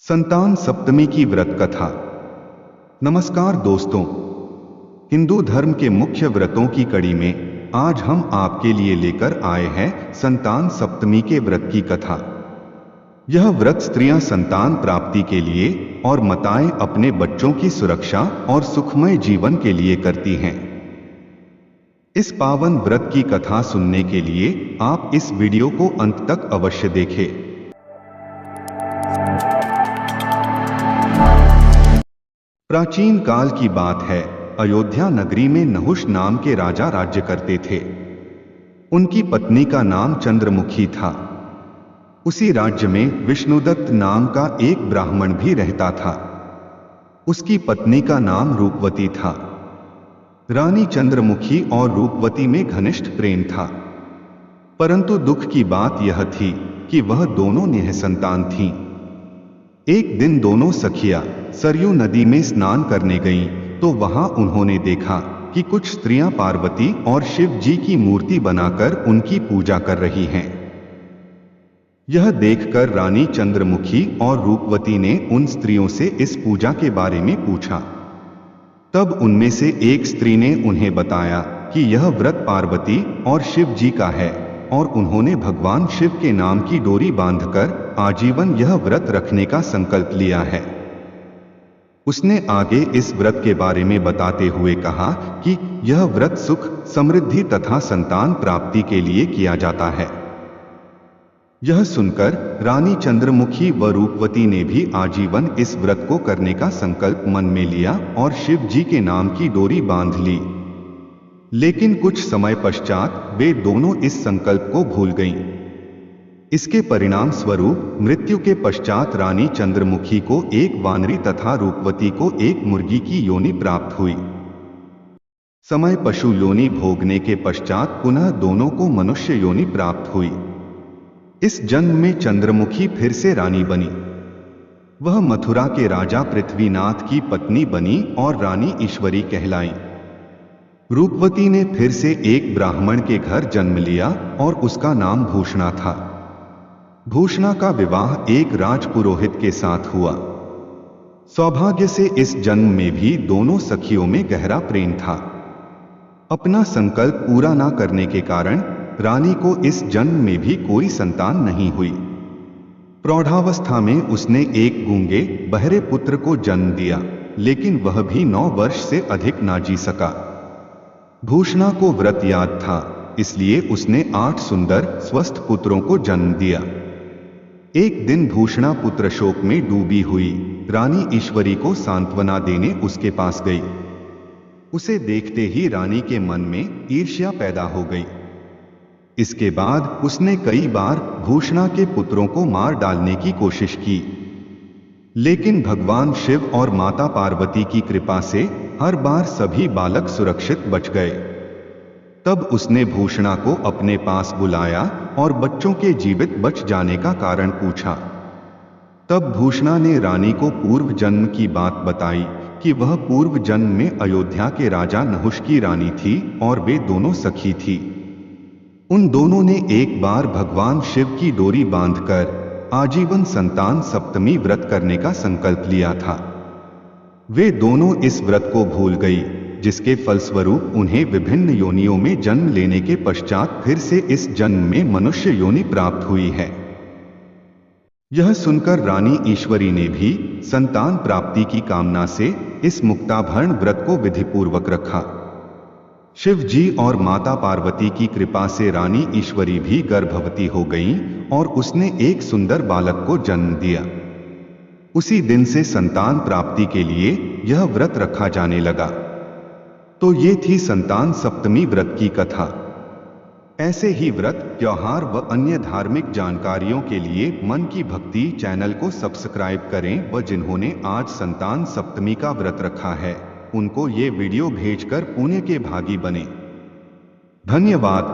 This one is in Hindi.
संतान सप्तमी की व्रत कथा। नमस्कार दोस्तों, हिंदू धर्म के मुख्य व्रतों की कड़ी में आज हम आपके लिए लेकर आए हैं संतान सप्तमी के व्रत की कथा। यह व्रत स्त्रियां संतान प्राप्ति के लिए और माताएं अपने बच्चों की सुरक्षा और सुखमय जीवन के लिए करती हैं। इस पावन व्रत की कथा सुनने के लिए आप इस वीडियो को अंत तक अवश्य देखें। प्राचीन काल की बात है। अयोध्या नगरी में नहुष नाम के राजा राज्य करते थे। उनकी पत्नी का नाम चंद्रमुखी था। उसी राज्य में विष्णुदत्त नाम का एक ब्राह्मण भी रहता था। उसकी पत्नी का नाम रूपवती था। रानी चंद्रमुखी और रूपवती में घनिष्ठ प्रेम था, परंतु दुख की बात यह थी कि वह दोनों निःसंतान थीं। एक दिन दोनों सखियां सरयू नदी में स्नान करने गईं, तो वहां उन्होंने देखा कि कुछ स्त्रियां पार्वती और शिव जी की मूर्ति बनाकर उनकी पूजा कर रही हैं। यह देखकर रानी चंद्रमुखी और रूपवती ने उन स्त्रियों से इस पूजा के बारे में पूछा। तब उनमें से एक स्त्री ने उन्हें बताया कि यह व्रत पार्वती और शिव जी का है और उन्होंने भगवान शिव के नाम की डोरी बांधकर आजीवन यह व्रत रखने का संकल्प लिया है। उसने आगे इस व्रत के बारे में बताते हुए कहा कि यह व्रत सुख, समृद्धि तथा संतान प्राप्ति के लिए किया जाता है। यह सुनकर रानी चंद्रमुखी व रूपवती ने भी आजीवन इस व्रत को करने का संकल्प मन में लिया और शिव जी के नाम की डोरी बांध ली। लेकिन कुछ समय पश्चात वे दोनों इस संकल्प को भूल गईं। इसके परिणाम स्वरूप मृत्यु के पश्चात रानी चंद्रमुखी को एक वानरी तथा रूपवती को एक मुर्गी की योनि प्राप्त हुई। समय पशु योनि भोगने के पश्चात पुनः दोनों को मनुष्य योनि प्राप्त हुई। इस जन्म में चंद्रमुखी फिर से रानी बनी। वह मथुरा के राजा पृथ्वीनाथ की पत्नी बनी और रानी ईश्वरी कहलाई। रूपवती ने फिर से एक ब्राह्मण के घर जन्म लिया और उसका नाम भूषणा था। भूषणा का विवाह एक राजपुरोहित के साथ हुआ। सौभाग्य से इस जन्म में भी दोनों सखियों में गहरा प्रेम था। अपना संकल्प पूरा न करने के कारण रानी को इस जन्म में भी कोई संतान नहीं हुई। प्रौढ़ावस्था में उसने एक गूंगे बहरे पुत्र को जन्म दिया, लेकिन वह भी 9 वर्ष से अधिक ना जी सका। भूषणा को व्रत याद था, इसलिए उसने 8 सुंदर स्वस्थ पुत्रों को जन्म दिया। एक दिन भूषणा पुत्र शोक में डूबी हुई रानी ईश्वरी को सांत्वना देने उसके पास गई। उसे देखते ही रानी के मन में ईर्ष्या पैदा हो गई। इसके बाद उसने कई बार भूषणा के पुत्रों को मार डालने की कोशिश की, लेकिन भगवान शिव और माता पार्वती की कृपा से हर बार सभी बालक सुरक्षित बच गए। तब उसने भूषणा को अपने पास बुलाया और बच्चों के जीवित बच जाने का कारण पूछा। तब भूषणा ने रानी को पूर्व जन्म की बात बताई कि वह पूर्व जन्म में अयोध्या के राजा नहुष की रानी थी और वे दोनों सखी थी। उन दोनों ने एक बार भगवान शिव की डोरी बांधकर आजीवन संतान सप्तमी व्रत करने का संकल्प लिया था। वे दोनों इस व्रत को भूल गई, जिसके फलस्वरूप उन्हें विभिन्न योनियों में जन्म लेने के पश्चात फिर से इस जन्म में मनुष्य योनि प्राप्त हुई है। यह सुनकर रानी ईश्वरी ने भी संतान प्राप्ति की कामना से इस मुक्ताभरण व्रत को विधिपूर्वक रखा। शिव जी और माता पार्वती की कृपा से रानी ईश्वरी भी गर्भवती हो गईं और उसने एक सुंदर बालक को जन्म दिया। उसी दिन से संतान प्राप्ति के लिए यह व्रत रखा जाने लगा। तो ये थी संतान सप्तमी व्रत की कथा। ऐसे ही व्रत, त्योहार व अन्य धार्मिक जानकारियों के लिए मन की भक्ति चैनल को सब्सक्राइब करें व जिन्होंने आज संतान सप्तमी का व्रत रखा है उनको ये वीडियो भेजकर पुण्य के भागी बने। धन्यवाद।